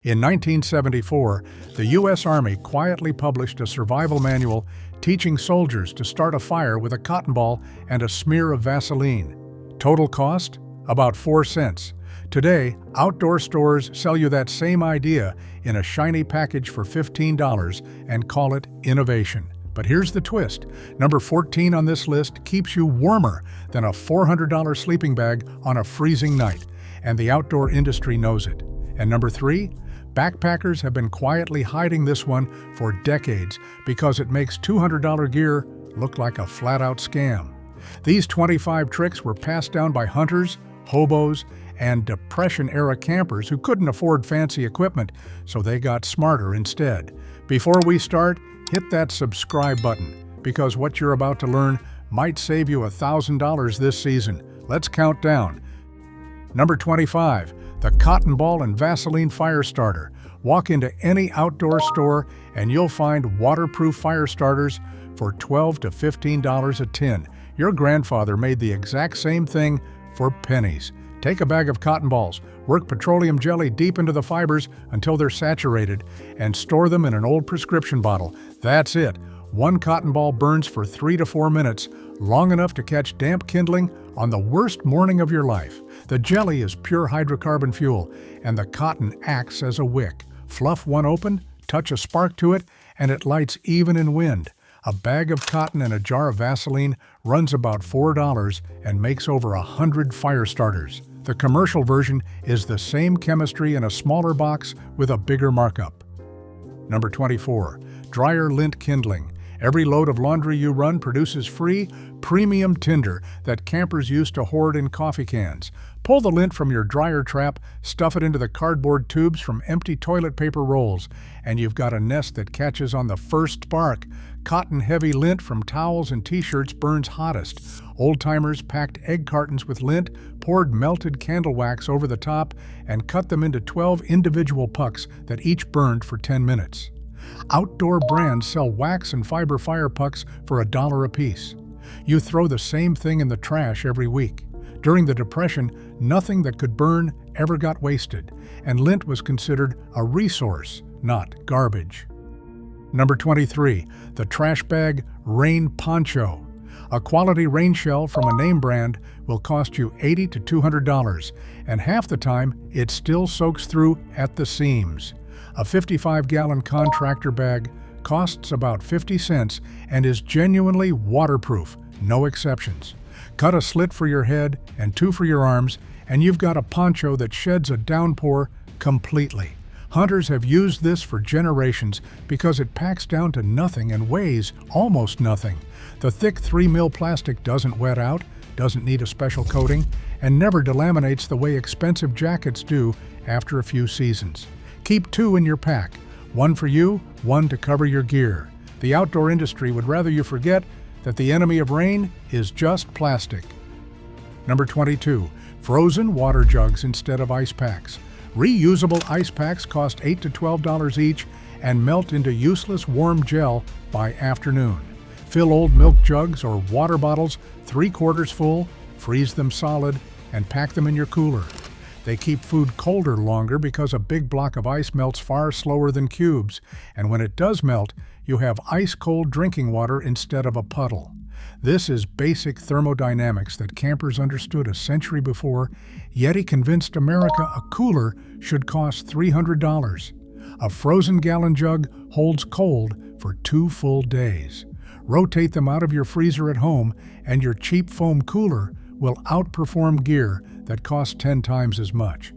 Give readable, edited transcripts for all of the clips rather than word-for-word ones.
In 1974, the U.S. Army quietly published a survival manual teaching soldiers to start a fire with a cotton ball and a smear of Vaseline. Total cost? About 4 cents. Today, outdoor stores sell you that same idea in a shiny package for $15 and call it innovation. But here's the twist. Number 14 on this list keeps you warmer than a $400 sleeping bag on a freezing night, and the outdoor industry knows it. And number 3? Backpackers have been quietly hiding this one for decades because it makes $200 gear look like a flat-out scam. These 25 tricks were passed down by hunters, hobos, and Depression-era campers who couldn't afford fancy equipment, so they got smarter instead. Before we start, hit that subscribe button, because what you're about to learn might save you $1,000 this season. Let's count down. Number 25. The Cotton Ball and Vaseline Fire Starter. Walk into any outdoor store and you'll find waterproof fire starters for $12 to $15 a tin. Your grandfather made the exact same thing for pennies. Take a bag of cotton balls, work petroleum jelly deep into the fibers until they're saturated, and store them in an old prescription bottle. That's it. One cotton ball burns for 3 to 4 minutes, long enough to catch damp kindling on the worst morning of your life. The jelly is pure hydrocarbon fuel, and the cotton acts as a wick. Fluff one open, touch a spark to it, and it lights even in wind. A bag of cotton and a jar of Vaseline runs about $4 and makes over 100 fire starters. The commercial version is the same chemistry in a smaller box with a bigger markup. Number 24. Dryer Lint Kindling. Every load of laundry you run produces free, premium tinder that campers use to hoard in coffee cans. Pull the lint from your dryer trap, stuff it into the cardboard tubes from empty toilet paper rolls, and you've got a nest that catches on the first spark. Cotton-heavy lint from towels and t-shirts burns hottest. Old-timers packed egg cartons with lint, poured melted candle wax over the top, and cut them into 12 individual pucks that each burned for 10 minutes. Outdoor brands sell wax and fiber fire pucks for $1 a piece. You throw the same thing in the trash every week. During the Depression, nothing that could burn ever got wasted, and lint was considered a resource, not garbage. Number 23. The Trash Bag Rain Poncho. A quality rain shell from a name brand will cost you $80 to $200, and half the time it still soaks through at the seams. A 55-gallon contractor bag costs about 50 cents and is genuinely waterproof, no exceptions. Cut a slit for your head and 2 for your arms, and you've got a poncho that sheds a downpour completely. Hunters have used this for generations because it packs down to nothing and weighs almost nothing. The thick 3mm plastic doesn't wet out, doesn't need a special coating, and never delaminates the way expensive jackets do after a few seasons. Keep 2 in your pack, 1 for you, 1 to cover your gear. The outdoor industry would rather you forget that the enemy of rain is just plastic. Number 22. Frozen water jugs instead of ice packs. Reusable ice packs cost $8 to $12 each and melt into useless warm gel by afternoon. Fill old milk jugs or water bottles 3/4 full, freeze them solid, and pack them in your cooler. They keep food colder longer because a big block of ice melts far slower than cubes, and when it does melt, you have ice-cold drinking water instead of a puddle. This is basic thermodynamics that campers understood a century before. Yeti convinced America a cooler should cost $300. A frozen gallon jug holds cold for 2 full days. Rotate them out of your freezer at home, and your cheap foam cooler will outperform gear that costs 10 times as much.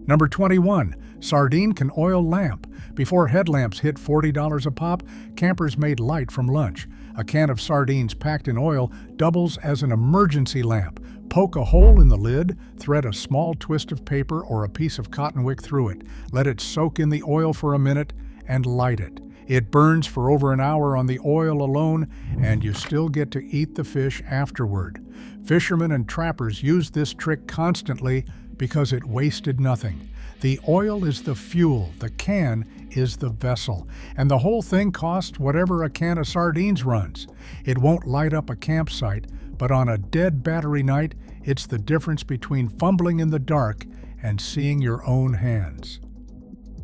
Number 21. Sardine can oil lamp. Before headlamps hit $40 a pop, campers made light from lunch. A can of sardines packed in oil doubles as an emergency lamp. Poke a hole in the lid, thread a small twist of paper or a piece of cotton wick through it. Let it soak in the oil for a minute and light it. It burns for over an hour on the oil alone, and you still get to eat the fish afterward. Fishermen and trappers used this trick constantly because it wasted nothing. The oil is the fuel, the can is the vessel, and the whole thing costs whatever a can of sardines runs. It won't light up a campsite, but on a dead battery night, it's the difference between fumbling in the dark and seeing your own hands.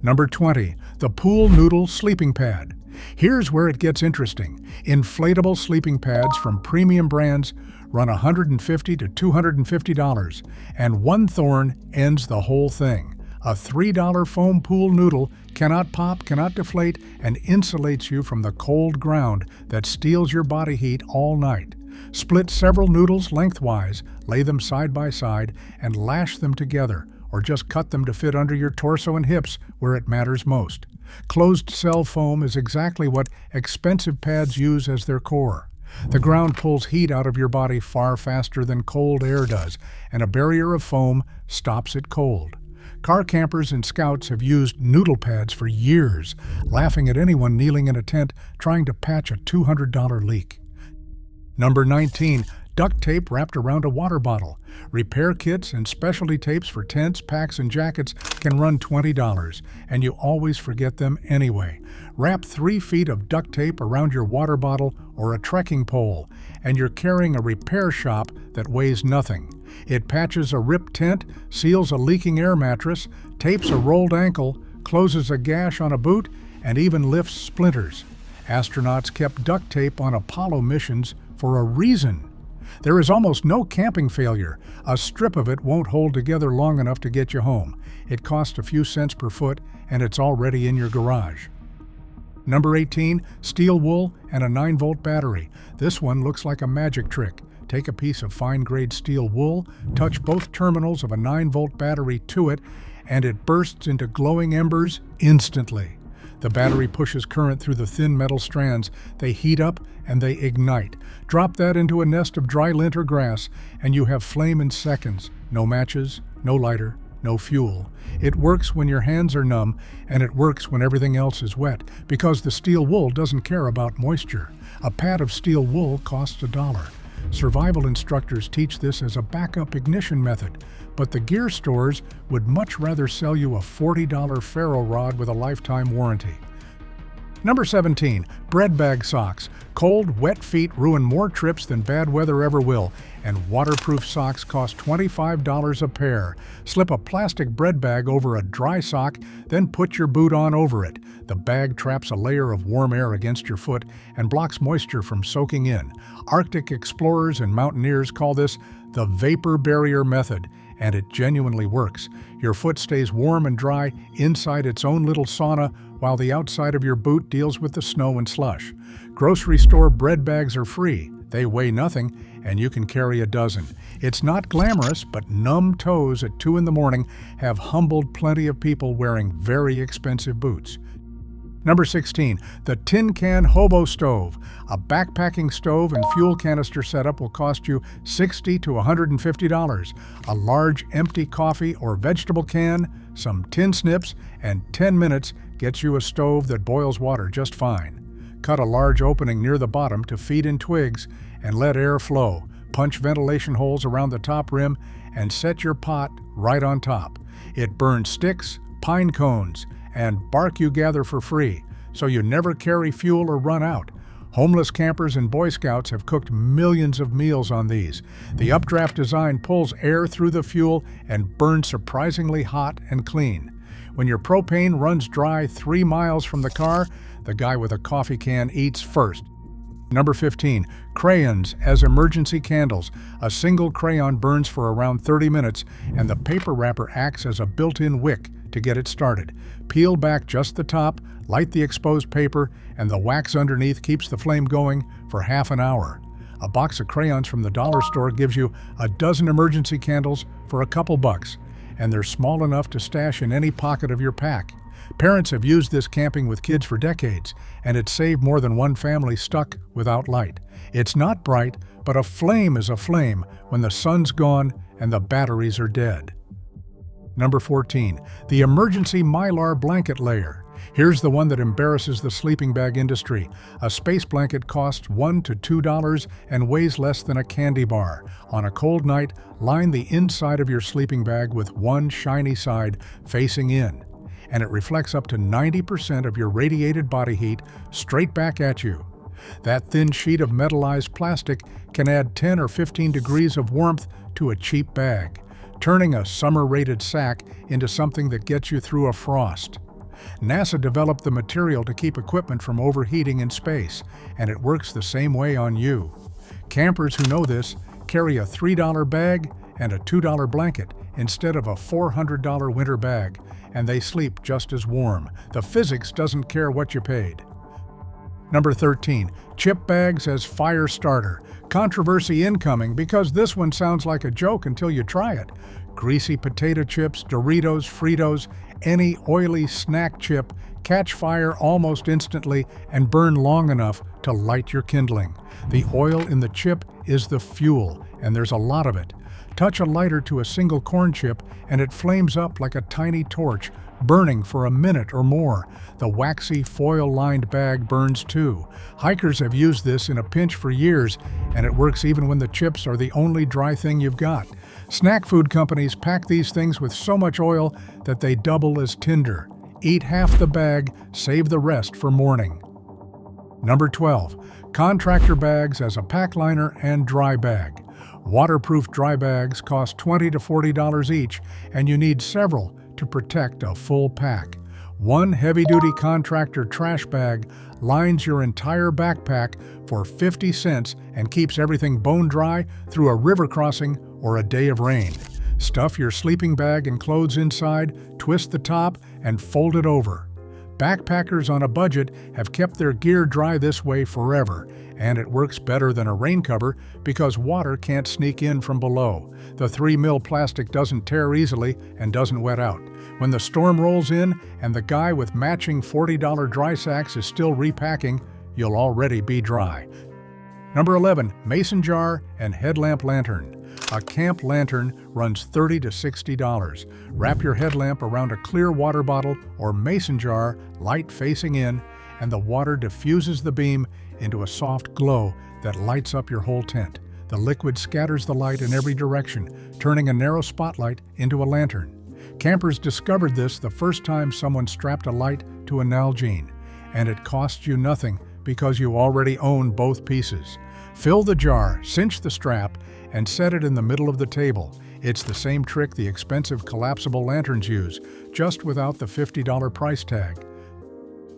Number 20. The Pool Noodle Sleeping Pad. Here's where it gets interesting. Inflatable sleeping pads from premium brands run $150 to $250, and one thorn ends the whole thing. A $3 foam pool noodle cannot pop, cannot deflate, and insulates you from the cold ground that steals your body heat all night. Split several noodles lengthwise, lay them side by side, and lash them together, or just cut them to fit under your torso and hips where it matters most. Closed-cell foam is exactly what expensive pads use as their core. The ground pulls heat out of your body far faster than cold air does, and a barrier of foam stops it cold. Car campers and scouts have used noodle pads for years, laughing at anyone kneeling in a tent trying to patch a $200 leak. Number 19. Duct tape wrapped around a water bottle. Repair kits and specialty tapes for tents, packs, and jackets can run $20, and you always forget them anyway. Wrap 3 feet of duct tape around your water bottle or a trekking pole, and you're carrying a repair shop that weighs nothing. It patches a ripped tent, seals a leaking air mattress, tapes a rolled ankle, closes a gash on a boot, and even lifts splinters. Astronauts kept duct tape on Apollo missions for a reason. There is almost no camping failure. A strip of it won't hold together long enough to get you home. It costs a few cents per foot, and it's already in your garage. Number 18. Steel wool and a 9-volt battery. This one looks like a magic trick. Take a piece of fine-grade steel wool, touch both terminals of a 9-volt battery to it, and it bursts into glowing embers instantly. The battery pushes current through the thin metal strands. They heat up and they ignite. Drop that into a nest of dry lint or grass, and you have flame in seconds. No matches, no lighter, no fuel. It works when your hands are numb, and it works when everything else is wet, because the steel wool doesn't care about moisture. A pad of steel wool costs $1. Survival instructors teach this as a backup ignition method, but the gear stores would much rather sell you a $40 ferro rod with a lifetime warranty. Number 17. Bread bag socks. Cold, wet feet ruin more trips than bad weather ever will, and waterproof socks cost $25 a pair. Slip a plastic bread bag over a dry sock, then put your boot on over it. The bag traps a layer of warm air against your foot and blocks moisture from soaking in. Arctic explorers and mountaineers call this the vapor barrier method, and it genuinely works. Your foot stays warm and dry inside its own little sauna, while the outside of your boot deals with the snow and slush. Grocery store bread bags are free. They weigh nothing, and you can carry a dozen. It's not glamorous, but numb toes at 2 in the morning have humbled plenty of people wearing very expensive boots. Number 16. The Tin Can Hobo Stove. A backpacking stove and fuel canister setup will cost you $60 to $150. A large empty coffee or vegetable can, some tin snips, and 10 minutes gets you a stove that boils water just fine. Cut a large opening near the bottom to feed in twigs and let air flow. Punch ventilation holes around the top rim and set your pot right on top. It burns sticks, pine cones, and bark you gather for free, so you never carry fuel or run out. Homeless campers and Boy Scouts have cooked millions of meals on these. The updraft design pulls air through the fuel and burns surprisingly hot and clean. When your propane runs dry 3 miles from the car, the guy with a coffee can eats first. Number 15. Crayons as emergency candles. A single crayon burns for around 30 minutes, and the paper wrapper acts as a built-in wick to get it started. Peel back just the top, light the exposed paper, and the wax underneath keeps the flame going for half an hour. A box of crayons from the dollar store gives you a dozen emergency candles for a couple bucks, and they're small enough to stash in any pocket of your pack. Parents have used this camping with kids for decades, and it's saved more than one family stuck without light. It's not bright, but a flame is a flame when the sun's gone and the batteries are dead. Number 14. The emergency Mylar blanket layer. Here's the one that embarrasses the sleeping bag industry. A space blanket costs $1 to $2 and weighs less than a candy bar. On a cold night, line the inside of your sleeping bag with one shiny side facing in, and it reflects up to 90% of your radiated body heat straight back at you. That thin sheet of metallized plastic can add 10 or 15 degrees of warmth to a cheap bag, turning a summer-rated sack into something that gets you through a frost. NASA developed the material to keep equipment from overheating in space, and it works the same way on you. Campers who know this carry a $3 bag and a $2 blanket instead of a $400 winter bag, and they sleep just as warm. The physics doesn't care what you paid. Number 13. Chip bags as fire starter. Controversy incoming because this one sounds like a joke until you try it. Greasy potato chips, Doritos, Fritos, any oily snack chip catch fire almost instantly and burn long enough to light your kindling. The oil in the chip is the fuel, and there's a lot of it. Touch a lighter to a single corn chip and it flames up like a tiny torch, burning for a minute or more. The waxy foil-lined bag burns too. Hikers have used this in a pinch for years, and it works even when the chips are the only dry thing you've got. Snack food companies pack these things with so much oil that they double as tinder. Eat half the bag, save the rest for morning. Number 12. Contractor bags as a pack liner and dry bag. Waterproof dry bags cost $20 to $40 each, and you need several to protect a full pack. One heavy-duty contractor trash bag lines your entire backpack for 50 cents and keeps everything bone dry through a river crossing or a day of rain. Stuff your sleeping bag and clothes inside, twist the top, and fold it over. Backpackers on a budget have kept their gear dry this way forever, and it works better than a rain cover because water can't sneak in from below. The 3mm plastic doesn't tear easily and doesn't wet out. When the storm rolls in and the guy with matching $40 dry sacks is still repacking, you'll already be dry. Number 11. Mason jar and headlamp lantern. A camp lantern runs $30 to $60. Wrap your headlamp around a clear water bottle or mason jar, light facing in, and the water diffuses the beam into a soft glow that lights up your whole tent. The liquid scatters the light in every direction, turning a narrow spotlight into a lantern. Campers discovered this the first time someone strapped a light to a Nalgene, and it costs you nothing because you already own both pieces. Fill the jar, cinch the strap, and set it in the middle of the table. It's the same trick the expensive collapsible lanterns use, just without the $50 price tag.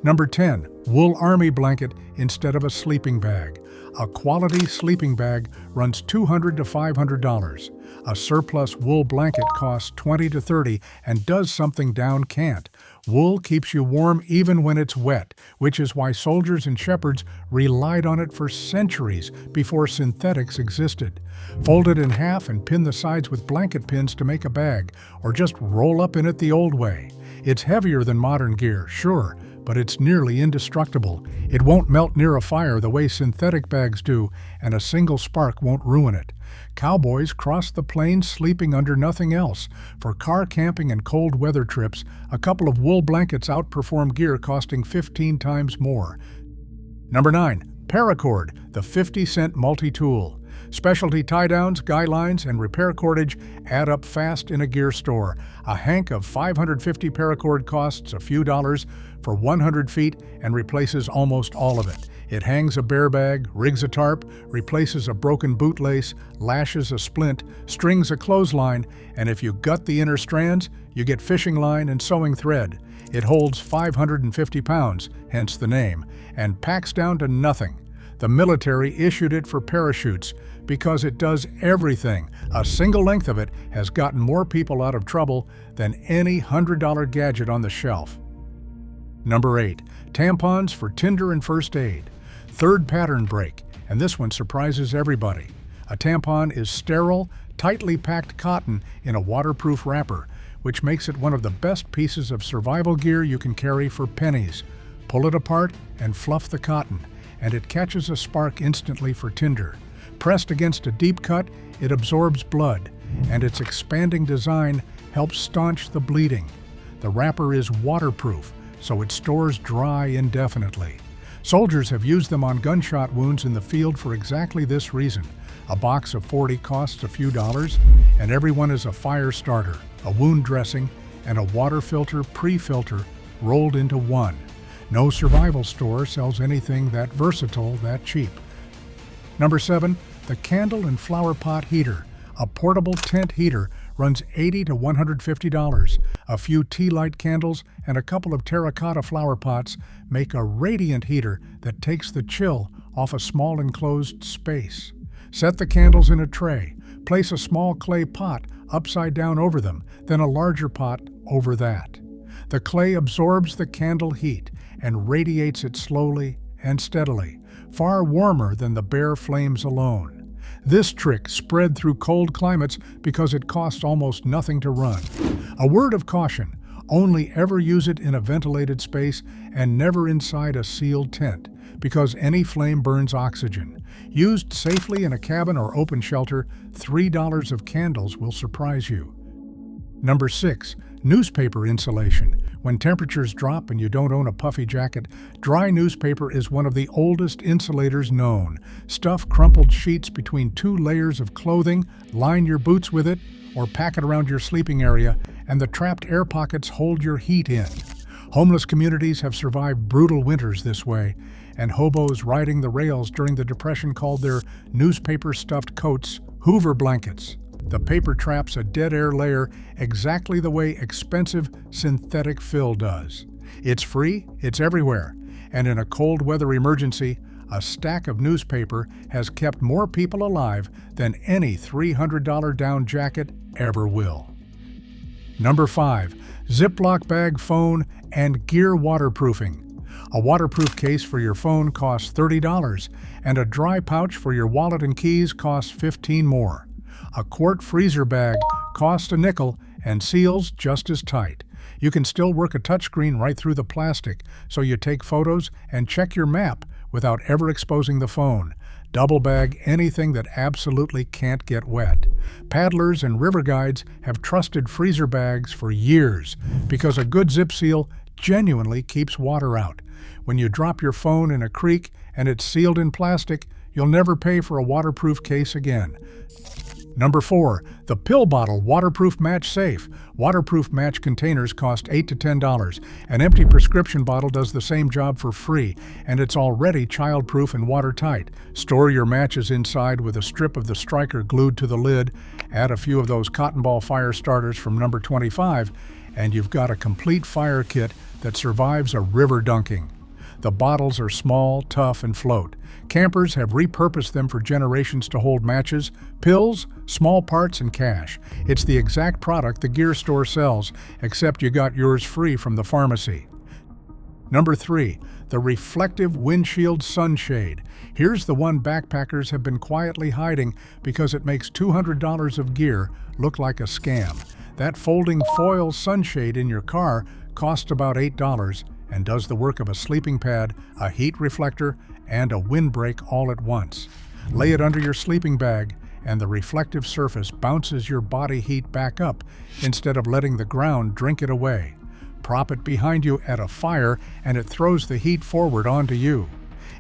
Number 10. Wool army blanket instead of a sleeping bag. A quality sleeping bag runs $200 to $500. A surplus wool blanket costs $20 to $30 and does something down can't. Wool keeps you warm even when it's wet, which is why soldiers and shepherds relied on it for centuries before synthetics existed. Fold it in half and pin the sides with blanket pins to make a bag, or just roll up in it the old way. It's heavier than modern gear, sure, but it's nearly indestructible. It won't melt near a fire the way synthetic bags do, and a single spark won't ruin it. Cowboys crossed the plains sleeping under nothing else. For car camping and cold weather trips, a couple of wool blankets outperform gear costing 15 times more. Number 9. Paracord, the 50-cent multi-tool. Specialty tie-downs, guy lines, and repair cordage add up fast in a gear store. A hank of 550 paracord costs a few dollars for 100 feet and replaces almost all of it. It hangs a bear bag, rigs a tarp, replaces a broken bootlace, lashes a splint, strings a clothesline, and if you gut the inner strands, you get fishing line and sewing thread. It holds 550 pounds, hence the name, and packs down to nothing. The military issued it for parachutes because it does everything. A single length of it has gotten more people out of trouble than any $100 gadget on the shelf. Number 8. Tampons for Tinder and first aid. Third pattern break, and this one surprises everybody. A tampon is sterile, tightly packed cotton in a waterproof wrapper, which makes it one of the best pieces of survival gear you can carry for pennies. Pull it apart and fluff the cotton, and it catches a spark instantly for tinder. Pressed against a deep cut, it absorbs blood, and its expanding design helps staunch the bleeding. The wrapper is waterproof, so it stores dry indefinitely. Soldiers have used them on gunshot wounds in the field for exactly this reason. A box of 40 costs a few dollars, and every one is a fire starter, a wound dressing, and a water filter pre-filter rolled into one. No survival store sells anything that versatile that cheap. Number 7. The candle and flower pot heater. A portable tent heater runs $80 to $150. A few tea light candles and a couple of terracotta flower pots make a radiant heater that takes the chill off a small enclosed space. Set the candles in a tray. Place a small clay pot upside down over them, then a larger pot over that. The clay absorbs the candle heat and radiates it slowly and steadily, far warmer than the bare flames alone. This trick spread through cold climates because it costs almost nothing to run. A word of caution: only ever use it in a ventilated space and never inside a sealed tent, because any flame burns oxygen. Used safely in a cabin or open shelter, $3 of candles will surprise you. Number 6. Newspaper insulation. When temperatures drop and you don't own a puffy jacket, dry newspaper is one of the oldest insulators known. Stuff crumpled sheets between 2 layers of clothing, line your boots with it, or pack it around your sleeping area, and the trapped air pockets hold your heat in. Homeless communities have survived brutal winters this way, and hobos riding the rails during the Depression called their newspaper-stuffed coats Hoover blankets. The paper traps a dead air layer exactly the way expensive synthetic fill does. It's free, it's everywhere, and in a cold weather emergency, a stack of newspaper has kept more people alive than any $300 down jacket ever will. Number 5. Ziploc bag phone and gear waterproofing. A waterproof case for your phone costs $30, and a dry pouch for your wallet and keys costs $15 more. A quart freezer bag costs a nickel and seals just as tight. You can still work a touchscreen right through the plastic, so you take photos and check your map without ever exposing the phone. Double bag anything that absolutely can't get wet. Paddlers and river guides have trusted freezer bags for years because a good zip seal genuinely keeps water out. When you drop your phone in a creek and it's sealed in plastic, you'll never pay for a waterproof case again. Number 4. The pill bottle waterproof match safe. Waterproof match containers cost $8 to $10. An empty prescription bottle does the same job for free, and it's already childproof and watertight. Store your matches inside with a strip of the striker glued to the lid. Add a few of those cotton ball fire starters from number 25, and you've got a complete fire kit that survives a river dunking. The bottles are small, tough, and float. Campers have repurposed them for generations to hold matches, pills, small parts, and cash. It's the exact product the gear store sells, except you got yours free from the pharmacy. Number 3. The reflective windshield sunshade. Here's the one backpackers have been quietly hiding because it makes $200 of gear look like a scam. That folding foil sunshade in your car costs about $8 and does the work of a sleeping pad, a heat reflector, and a windbreak all at once. Lay it under your sleeping bag, and the reflective surface bounces your body heat back up instead of letting the ground drink it away. Prop it behind you at a fire, and it throws the heat forward onto you.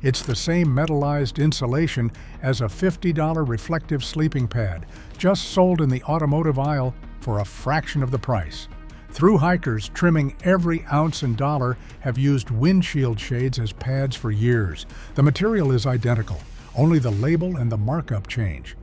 It's the same metallized insulation as a $50 reflective sleeping pad, just sold in the automotive aisle for a fraction of the price. Through hikers trimming every ounce and dollar have used windshield shades as pads for years. The material is identical, only the label and the markup change.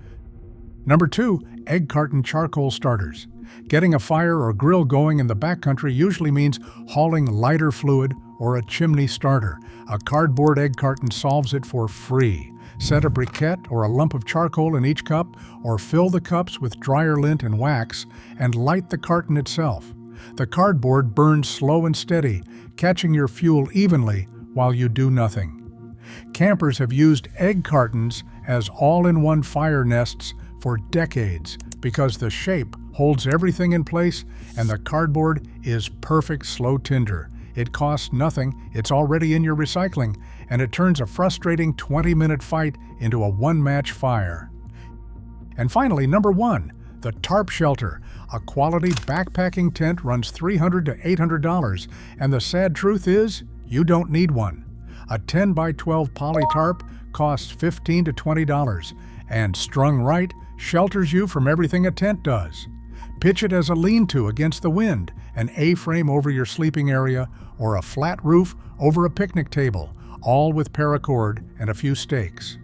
Number 2. Egg carton charcoal starters. Getting a fire or grill going in the backcountry usually means hauling lighter fluid or a chimney starter. A cardboard egg carton solves it for free. Set a briquette or a lump of charcoal in each cup, or fill the cups with dryer lint and wax, and light the carton itself. The cardboard burns slow and steady, catching your fuel evenly while you do nothing. Campers have used egg cartons as all-in-one fire nests for decades because the shape holds everything in place and the cardboard is perfect slow tinder. It costs nothing, it's already in your recycling, and it turns a frustrating 20-minute fight into a one-match fire. And finally, number 1. The tarp shelter. A quality backpacking tent runs $300 to $800, and the sad truth is, you don't need one. A 10 by 12 poly tarp costs $15 to $20, and strung right, shelters you from everything a tent does. Pitch it as a lean-to against the wind, an A-frame over your sleeping area, or a flat roof over a picnic table, all with paracord and a few stakes.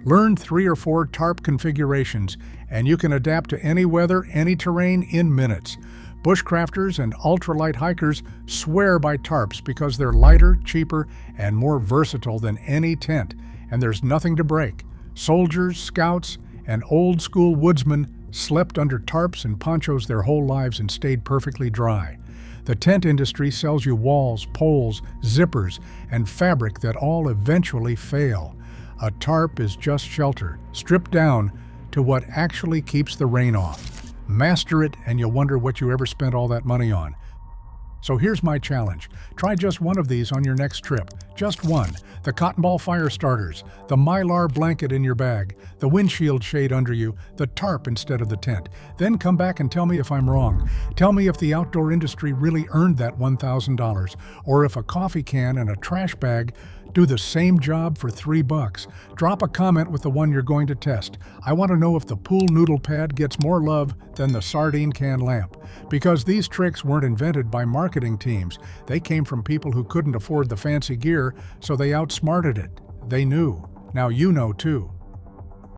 Learn 3 or 4 tarp configurations, and you can adapt to any weather, any terrain in minutes. Bushcrafters and ultralight hikers swear by tarps because they're lighter, cheaper, and more versatile than any tent, and there's nothing to break. Soldiers, scouts, and old-school woodsmen slept under tarps and ponchos their whole lives and stayed perfectly dry. The tent industry sells you walls, poles, zippers, and fabric that all eventually fail. A tarp is just shelter, stripped down to what actually keeps the rain off. Master it, and you'll wonder what you ever spent all that money on. So here's my challenge. Try just one of these on your next trip. Just one. The cotton ball fire starters, the mylar blanket in your bag, the windshield shade under you, the tarp instead of the tent. Then come back and tell me if I'm wrong. Tell me if the outdoor industry really earned that $1,000, or if a coffee can and a trash bag do the same job for $3. Drop a comment with the one you're going to test. I want to know if the pool noodle pad gets more love than the sardine can lamp. Because these tricks weren't invented by marketing teams. They came from people who couldn't afford the fancy gear, so they outsmarted it. They knew. Now you know too.